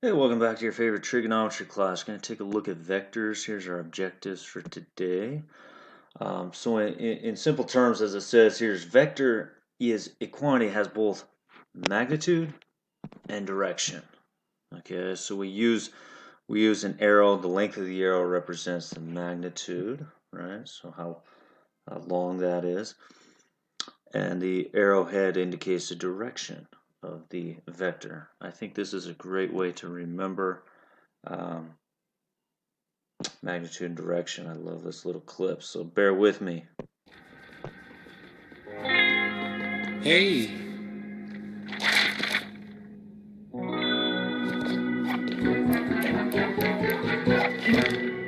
Hey, welcome back to your favorite trigonometry class. Going to take a look at vectors. Here's our objectives for today. So in simple terms, as it says here, vector is a quantity has both magnitude and direction. Okay, so we use an arrow. The length of the arrow represents the magnitude, right? So how long that is, and the arrowhead indicates the direction of the vector. I think this is a great way to remember magnitude and direction. I love this little clip, so bear with me. Hey.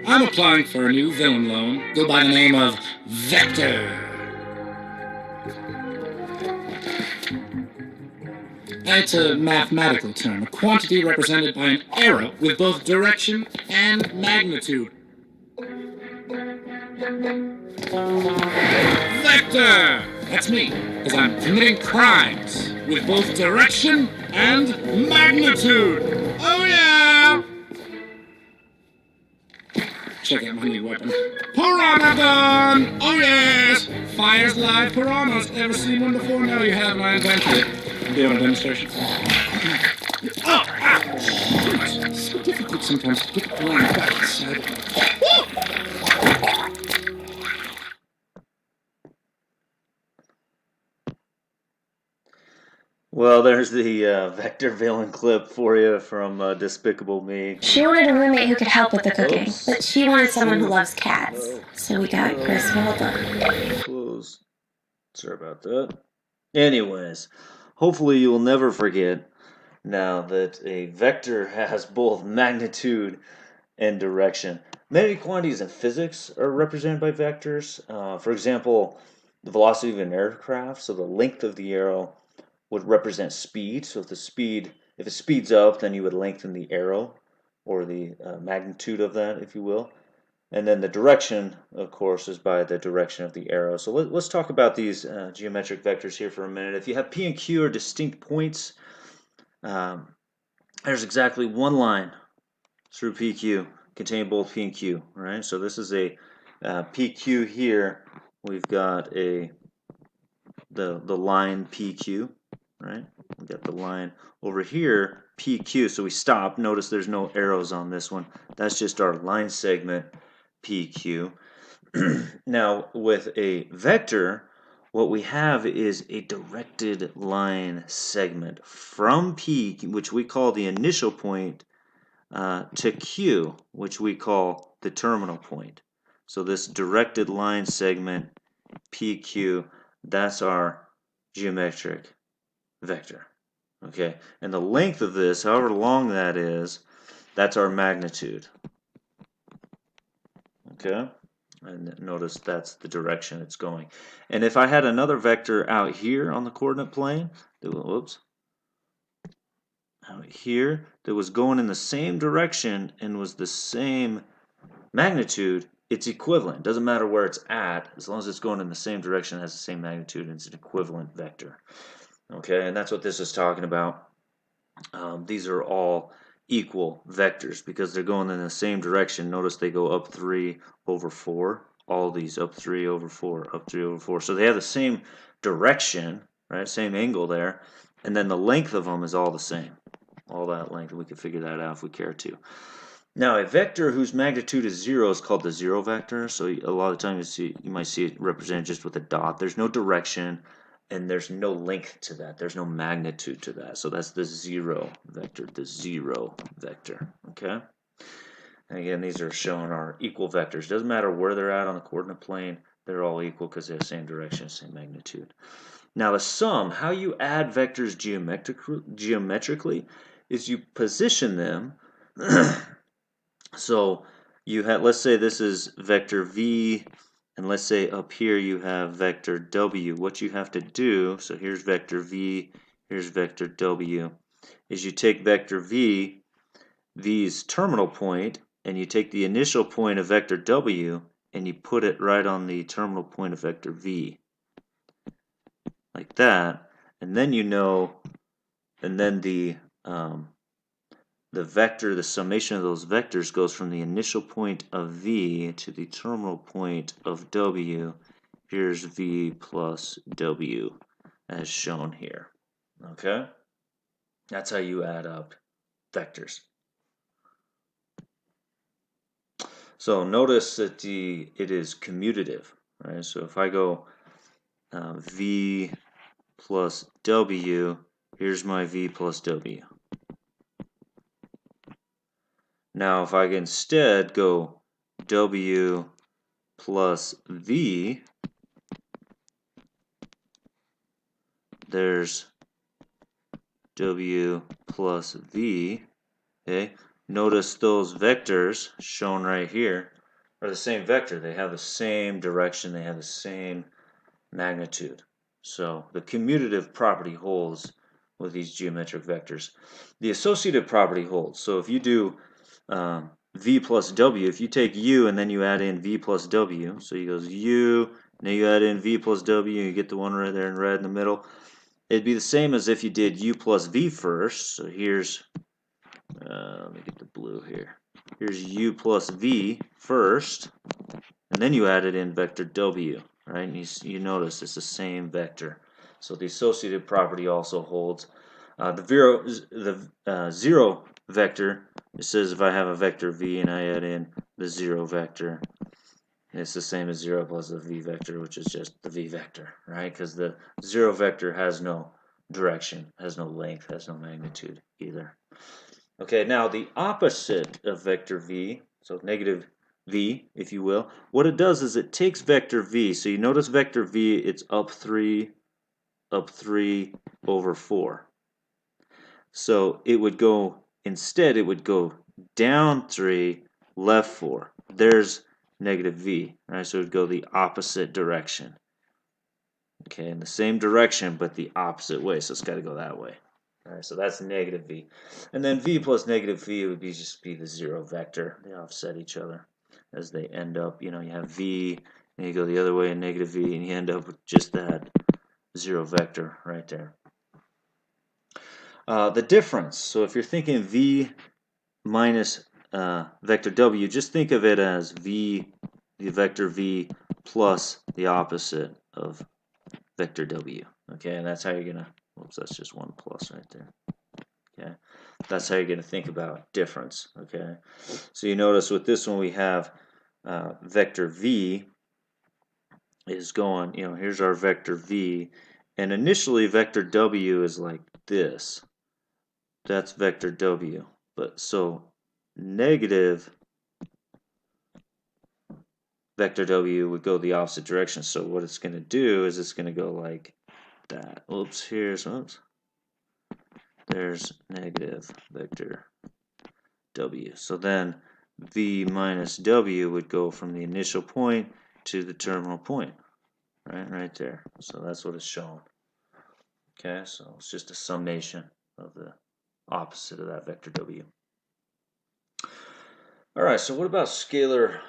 I'm applying for a new villain loan. Go by the name of Vector. That's a mathematical term, a quantity represented by an arrow with both direction and magnitude. Vector! That's me, because I'm committing crimes with both direction and magnitude. Oh yeah! Check out my new weapon. Piranha gun! Oh yes! Fires live piranhas. Ever seen one before? No, you haven't. I invented it. Do you want a demonstration? Oh! Ah! It's so difficult sometimes to get the line back inside. Well, there's the vector villain clip for you from Despicable Me. She wanted a roommate who could help with the cooking, but she wanted someone who loves cats. So we got Chris Waldo. Close. Sorry about that. Anyways, hopefully you will never forget now that a vector has both magnitude and direction. Many quantities in physics are represented by vectors. For example, the velocity of an aircraft, so the length of the arrow would represent speed. So if it speeds up, then you would lengthen the arrow, or the magnitude of that, if you will. And then the direction, of course, is by the direction of the arrow. So let's talk about these geometric vectors here for a minute. If you have P and Q are distinct points, there's exactly one line through PQ containing both P and Q, right? So this is a PQ here. We've got the line PQ, right? We got the line over here, PQ. So we stop. Notice there's no arrows on this one. That's just our line segment, PQ. Now, with a vector, what we have is a directed line segment from P, which we call the initial point, to Q, which we call the terminal point. So this directed line segment, PQ, that's our geometric vector. Okay, and the length of this, however long that is, that's our magnitude. Okay, and notice that's the direction it's going. And if I had another vector out here on the coordinate plane, whoops, out here that was going in the same direction and was the same magnitude, it's equivalent. Doesn't matter where it's at, as long as it's going in the same direction, it has the same magnitude, and it's an equivalent vector. Okay, and that's what this is talking about. These are all equal vectors because they're going in the same direction. Notice they go up 3 over 4. All these up 3 over 4, up 3 over 4. So they have the same direction, right? Same angle there. And then the length of them is all the same. All that length. We can figure that out if we care to. Now, a vector whose magnitude is 0 is called the zero vector. So a lot of times you might see it represented just with a dot. There's no direction, and there's no length to that. There's no magnitude to that. So that's the zero vector, okay? And again, these are showing our equal vectors. Doesn't matter where they're at on the coordinate plane, they're all equal because they have the same direction, same magnitude. Now the sum, how you add vectors geometrically is you position them. So you have, let's say this is vector v, and let's say up here you have vector w. What you have to do, so here's vector v, here's vector w, is you take vector v, v's terminal point, and you take the initial point of vector w, and you put it right on the terminal point of vector v, like that, and then you know, and then the the vector, the summation of those vectors goes from the initial point of V to the terminal point of W. Here's V plus W as shown here. Okay? That's how you add up vectors. So notice that it is commutative, right? So if I go V plus W, here's my V plus W. Now if I can instead go W plus V, there's W plus V, okay? Notice those vectors shown right here are the same vector. They have the same direction, they have the same magnitude. So the commutative property holds with these geometric vectors. The associative property holds. So if you do V plus W, if you take U and then you add in V plus W, so you goes U, and then you add in V plus W, and you get the one right there in red in the middle. It'd be the same as if you did U plus V first. So here's, let me get the blue here. Here's U plus V first, and then you added in vector W, right? And you notice it's the same vector. So the associative property also holds. The zero vector, it says if I have a vector V and I add in the zero vector, it's the same as 0 plus the V vector, which is just the V vector, right? Because the zero vector has no direction, has no length, has no magnitude either. Okay, now the opposite of vector V, so negative V, if you will, what it does is it takes vector V. So you notice vector V, it's up 3 over 4. So it would go, instead it would go down 3, left 4. There's negative V, right? So it would go the opposite direction. Okay, in the same direction, but the opposite way. So it's got to go that way. All right, so that's negative V. And then V plus negative V would be just be the zero vector. They offset each other as they end up, you have V, and you go the other way in negative V, and you end up with just that zero vector right there. The difference, so if you're thinking V minus vector W, just think of it as V, the vector V, plus the opposite of vector W. Okay, and that's how you're gonna, whoops, that's just one plus right there. Okay, that's how you're gonna think about difference. Okay, so you notice with this one we have vector V is going, here's our vector V, and initially vector W is like this. That's vector W, but so negative vector W would go the opposite direction. So what it's going to do is it's going to go like that. Oops, there's negative vector W. So then V minus W would go from the initial point to the terminal point, right there. So that's what it's showing. Okay, so it's just a summation of the opposite of that vector W. All right, so what about scalar,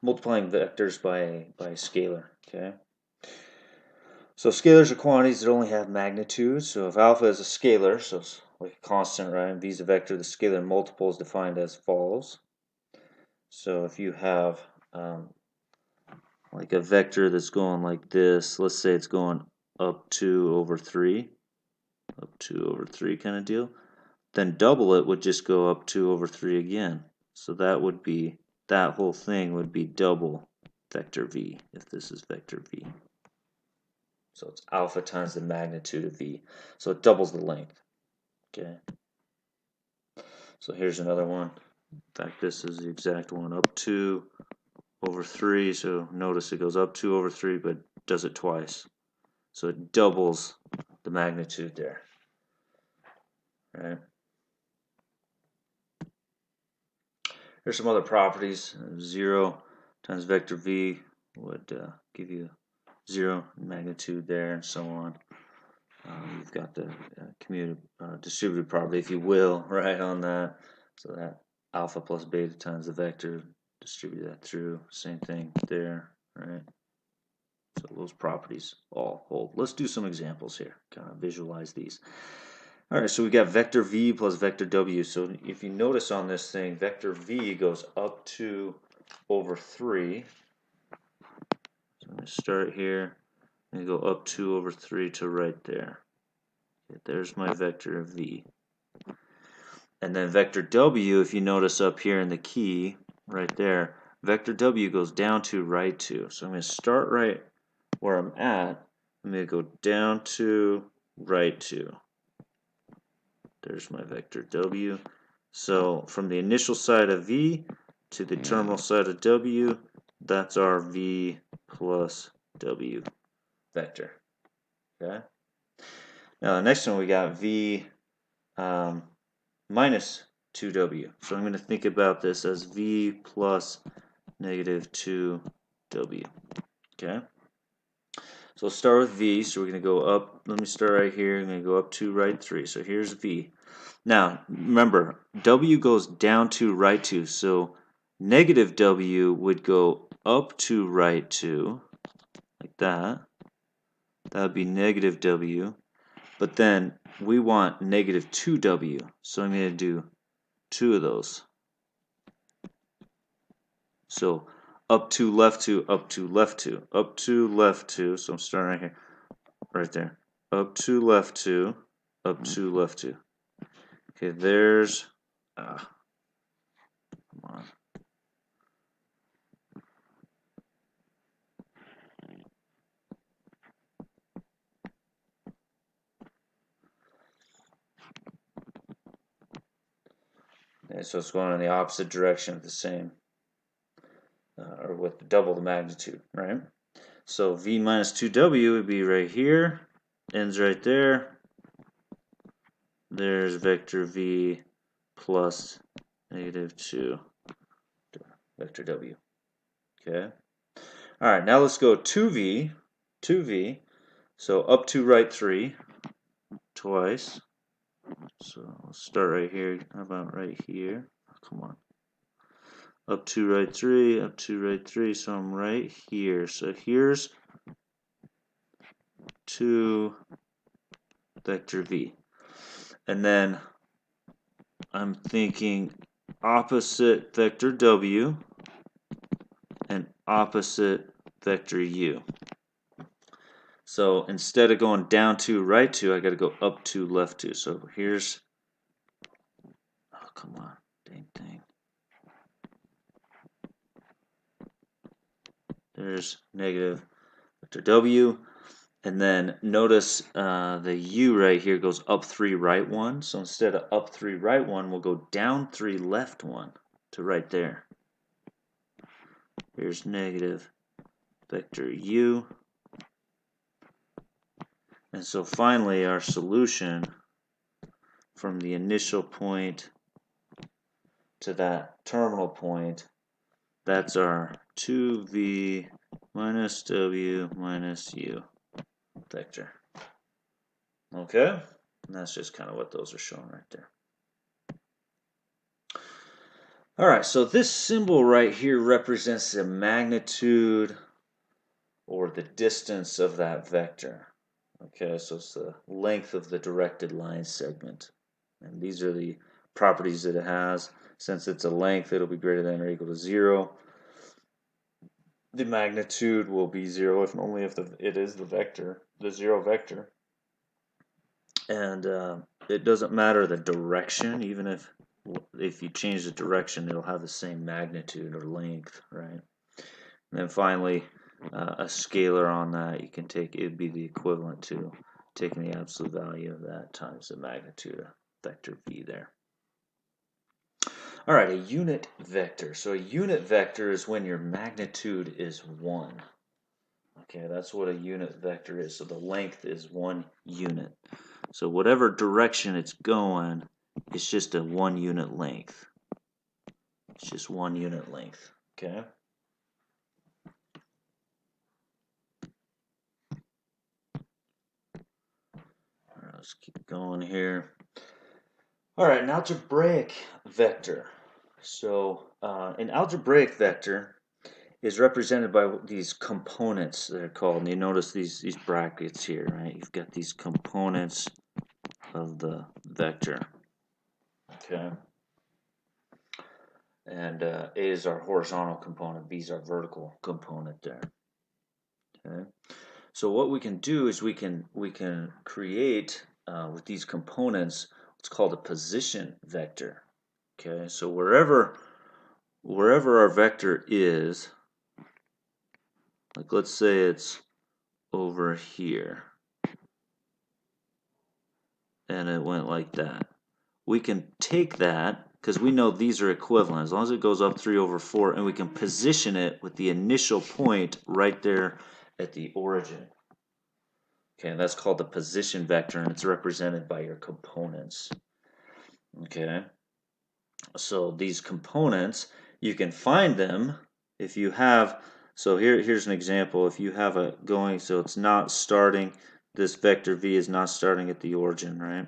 multiplying vectors by a scalar? Okay. So scalars are quantities that only have magnitude. So if alpha is a scalar, so it's like a constant, right? And v is a vector, the scalar multiple is defined as follows. So if you have like a vector that's going like this, let's say it's going up 2 over 3, kind of deal, then double it would just go up 2 over 3 again. So that would be, that whole thing would be double vector v if this is vector v. So it's alpha times the magnitude of v. So it doubles the length. Okay. So here's another one. In fact, this is the exact one. Up 2 over 3. So notice it goes up 2 over 3, but does it twice. So it doubles the magnitude there. Right. Here's some other properties. 0 times vector v would give you 0 magnitude there, and so on. You've got the distributed property, if you will, right on that. So that alpha plus beta times the vector, distribute that through. Same thing there, right? So those properties all hold. Let's do some examples here. Kind of visualize these. All right, so we got vector v plus vector w. So if you notice on this thing, vector v goes up 2 over 3. So I'm going to start here and go up 2 over 3 to right there. Okay, there's my vector v. And then vector w, if you notice up here in the key, right there, vector w goes down 2, right 2. So I'm going to start right where I'm at. I'm going to go down 2, right 2. There's my vector w. So from the initial side of v to the terminal side of w, that's our v plus w vector. Okay. Now the next one we got v minus 2w. So I'm going to think about this as v plus negative 2w. Okay. So let's start with v. So we're going to go up. Let me start right here. I'm going to go up 2, right 3. So here's v. Now, remember, w goes down 2, right 2, so negative w would go up 2, right 2, like that. That would be negative w. But then we want negative 2w, so I'm going to do 2 of those. So up 2, left 2, up 2, left 2, up 2, left 2, so I'm starting right here, right there. Up 2, left 2, up 2, left 2. Okay, there's, come on. Okay, so it's going in the opposite direction of the same, or with double the magnitude, right? So v minus 2w would be right here, ends right there. There's vector v plus negative 2 vector w. Okay. All right, now let's go 2v, 2v. So up 2, right 3, twice. So let's start right here. How about right here? Oh, come on. Up 2, right 3, up 2, right 3. So I'm right here. So here's 2 vector v. And then I'm thinking opposite vector w and opposite vector u. So instead of going down 2, right 2, I got to go up 2, left 2. So here's, oh, come on, dang thing. There's negative vector w. And then notice the u right here goes up 3, right 1. So instead of up 3, right 1, we'll go down 3, left 1 to right there. Here's negative vector u. And so finally our solution from the initial point to that terminal point, that's our 2v minus w minus u vector. Okay? And that's just kind of what those are showing right there. Alright, so this symbol right here represents the magnitude or the distance of that vector. Okay, so it's the length of the directed line segment. And these are the properties that it has. Since it's a length, it'll be greater than or equal to 0. The magnitude will be 0 if only if it is the vector, the 0 vector. And it doesn't matter the direction, even if you change the direction, it'll have the same magnitude or length, right? And then finally, a scalar on that, you can take, it would be the equivalent to taking the absolute value of that times the magnitude of vector v there. All right, a unit vector. So a unit vector is when your magnitude is 1. Okay, that's what a unit vector is. So the length is 1 unit. So whatever direction it's going, it's just a 1 unit length. It's just 1 unit length. Okay. All right, let's keep going here. All right, an algebraic vector. So an algebraic vector is represented by these components that are called, and you notice these brackets here, right? You've got these components of the vector. Okay. And A is our horizontal component, B is our vertical component there. Okay. So what we can do is we can create with these components what's called a position vector. Okay. So wherever our vector is, like let's say it's over here, and it went like that. We can take that, because we know these are equivalent, as long as it goes up 3 over 4, and we can position it with the initial point right there at the origin. Okay, and that's called the position vector, and it's represented by your components. Okay, so these components, you can find them if you have, so here's an example. If you have a going, so it's not starting, this vector v is not starting at the origin, right?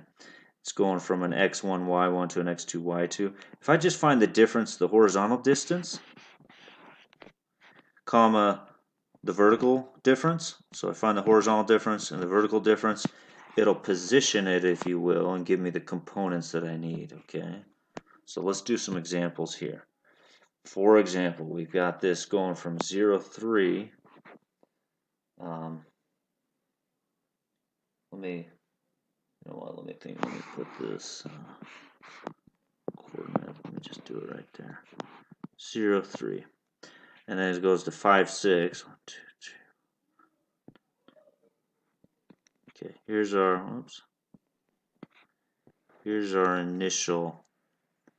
It's going from an x1, y1 to an x2, y2. If I just find the difference, the horizontal distance, comma, the vertical difference, so I find the horizontal difference and the vertical difference, it'll position it, if you will, and give me the components that I need, okay? So let's do some examples here. For example, we've got this going from 0, 3. Let me put this coordinate, let me just do it right there. 0, 3. And then it goes to 5, 6. 1, 2, 3. Okay, here's our initial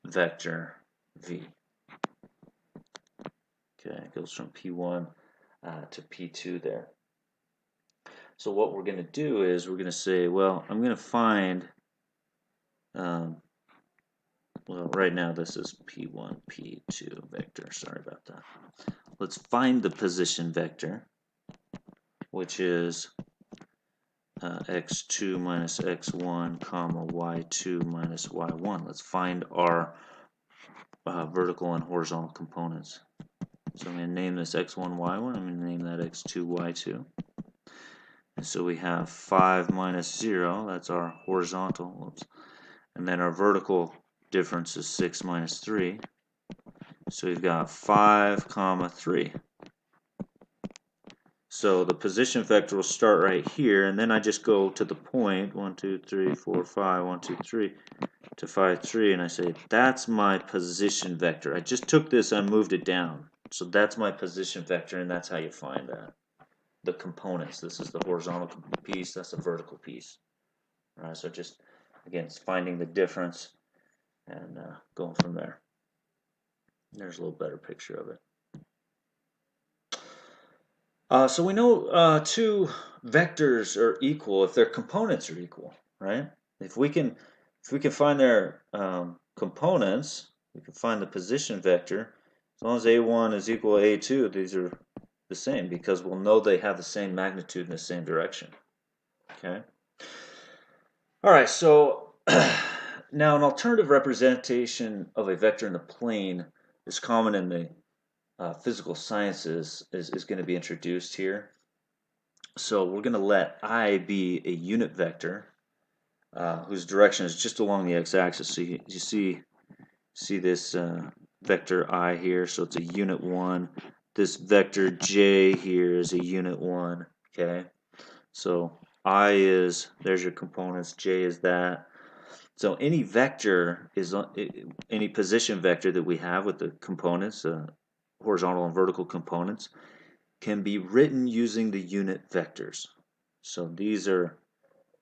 vector v. Okay, it goes from P1 to P2 there. So what we're going to do is we're going to say, well, I'm going to find, well, right now this is P1, P2 vector. Sorry about that. Let's find the position vector, which is x2 minus x1, comma, y2 minus y1. Let's find our vertical and horizontal components. So I'm going to name this x1, y1. I'm going to name that x2, y2. And so we have 5 minus 0. That's our horizontal. Whoops. And then our vertical difference is 6 minus 3. So we've got 5, comma, 3. So the position vector will start right here, and then I just go to the point 1, 2, 3, 4, 5, 1, 2, 3 to 5, 3, and I say that's my position vector. I just took this and moved it down. So that's my position vector, and that's how you find that. The components. This is the horizontal piece, that's the vertical piece. All right, so just, again, it's finding the difference and going from there. There's a little better picture of it. So we know two vectors are equal if their components are equal, right? If we can find their components, we can find the position vector. As long as A1 is equal to A2, these are the same because we'll know they have the same magnitude in the same direction. Okay. All right. So now an alternative representation of a vector in the plane is common in the physical sciences is going to be introduced here. So we're going to let I be a unit vector whose direction is just along the x-axis. So you see this vector I here, so it's a unit 1. This vector j here is a unit 1. Okay, so I is, there's your components, j is that. So any vector is any position vector that we have with the components, horizontal and vertical components, can be written using the unit vectors. So here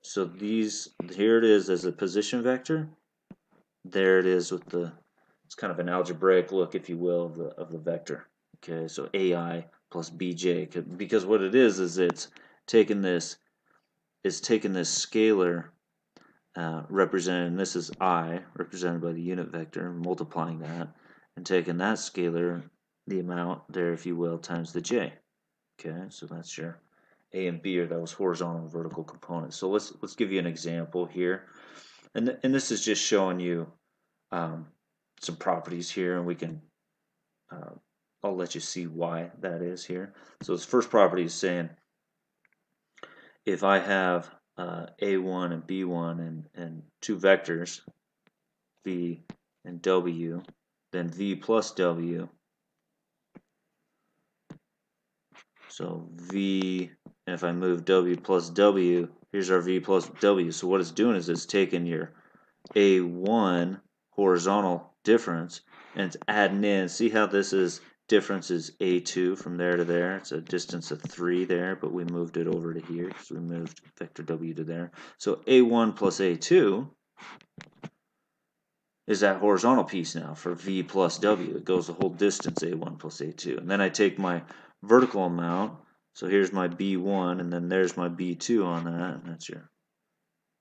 it is as a position vector. There it is with it's kind of an algebraic look, if you will, of the vector. Okay, so AI plus BJ, because what it is it's taking this scalar represented, and this is I, represented by the unit vector, multiplying that, and taking that scalar, the amount there, if you will, times the j. Okay, so that's your A and B are those horizontal and vertical components. So let's give you an example here, and this is just showing you some properties here, and we can I'll let you see why that is here. So this first property is saying if I have A1 and B1 and two vectors, V and W, then V plus W. So V, and if I move W plus W, here's our V plus W. So what it's doing is it's taking your A1 horizontal difference and it's adding in. See how this is difference is A2 from there to there. It's a distance of 3 there, but we moved it over to here because we moved vector W to there. So A1 plus A2 is that horizontal piece now for V plus W. It goes the whole distance A1 plus A2. And then I take my vertical amount. So here's my B1, and then there's my B2 on that, and that's your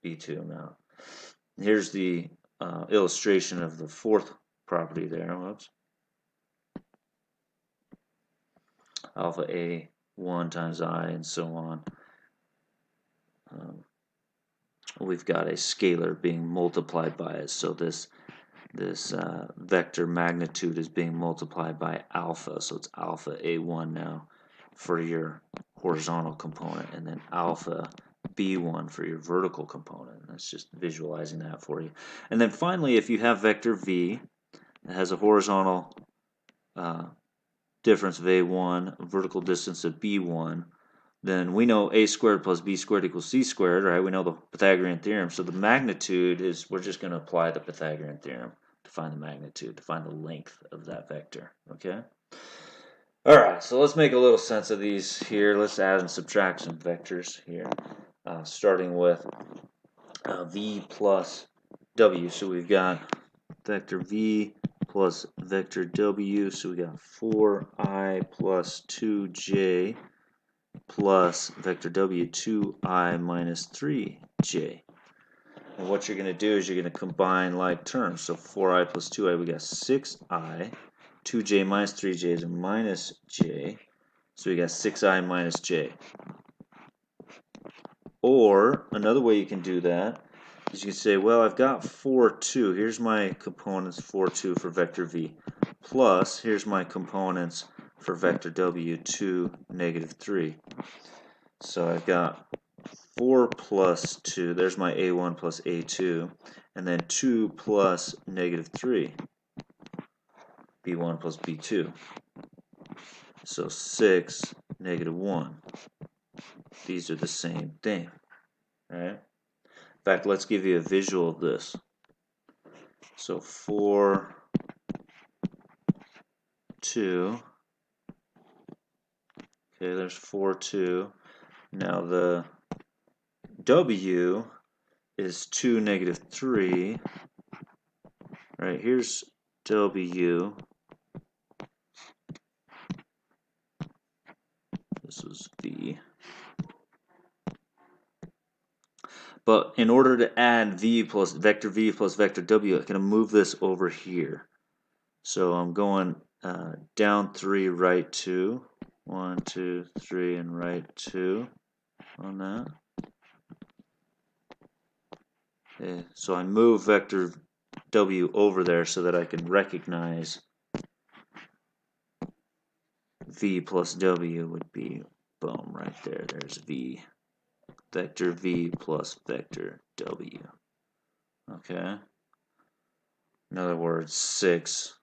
B2 amount. And here's the illustration of the fourth property there. Whoops. Alpha A1 times I, and so on. We've got a scalar being multiplied by it. So this vector magnitude is being multiplied by alpha. So it's alpha A1 now for your horizontal component, and then alpha B1 for your vertical component. That's just visualizing that for you. And then finally, if you have vector V that has a horizontal difference of A1, a vertical distance of B1, then we know A squared plus B squared equals C squared, right? We know the Pythagorean theorem. So the magnitude is, we're just going to apply the Pythagorean theorem to find the magnitude, to find the length of that vector, okay? All right, so let's make a little sense of these here. Let's add and subtract some vectors here, starting with V plus W. So we've got vector V plus vector W. So we got 4I plus 2J plus vector W, 2I minus 3J. And what you're going to do is you're going to combine like terms. So 4I plus 2I, we got 6I. 2J minus 3J is a minus J. So we got 6I minus J. Or another way you can do that is you can say, well, I've got 4, 2. Here's my components 4, 2 for vector V. Plus, here's my components for vector W, 2, negative 3. So I've got 4 plus 2, there's my A1 plus A2, and then 2 plus negative 3, B1 plus B2. So 6, negative 1. These are the same thing, right? In fact, let's give you a visual of this. So 4, 2. Okay, there's 4, 2. Now the W is 2, negative 3. Right, here's W. This is V. But in order to add V plus vector W, I'm going to move this over here. So I'm going down 3, right 2. 1, 2, 3, and right 2 on that. Okay, so I move vector W over there so that I can recognize V plus W would be, boom, right there. There's V. Vector V plus vector W. Okay? In other words, 6,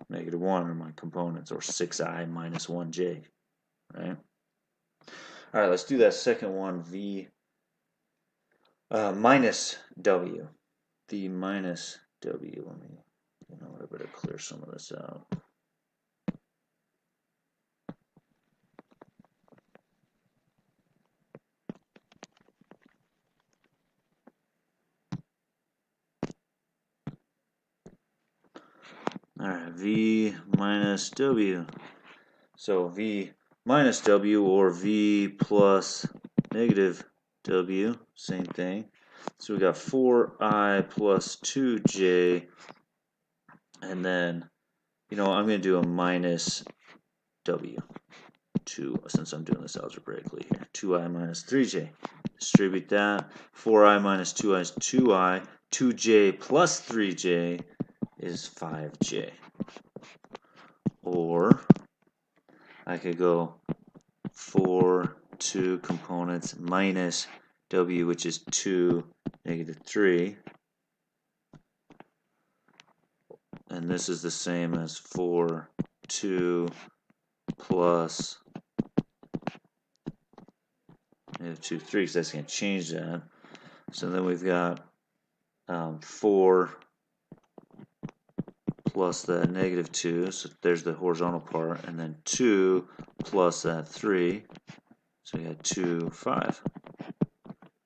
negative 1 are my components, or 6I minus 1J. Right? Alright, let's do that second one, V minus W. V minus W. Let me, I better clear some of this out. Alright, V minus W. So V minus W or V plus negative W, same thing. So we got 4I plus 2J, and then, I'm going to do a minus W, 2, since I'm doing this algebraically here. 2I minus 3J. Distribute that. 4I minus 2I is 2I. 2J plus 3J is 5J. Or I could go 4, 2 components minus W, which is 2, negative 3. And this is the same as 4, 2, plus negative 2, 3, because that's going to change that. So then we've got 4 plus that negative 2, so there's the horizontal part, and then 2 plus that 3, so we had 2, 5.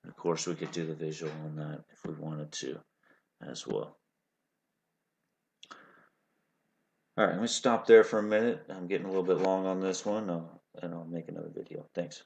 Of course, we could do the visual on that if we wanted to as well. All right, I'm going to stop there for a minute. I'm getting a little bit long on this one, and I'll make another video. Thanks.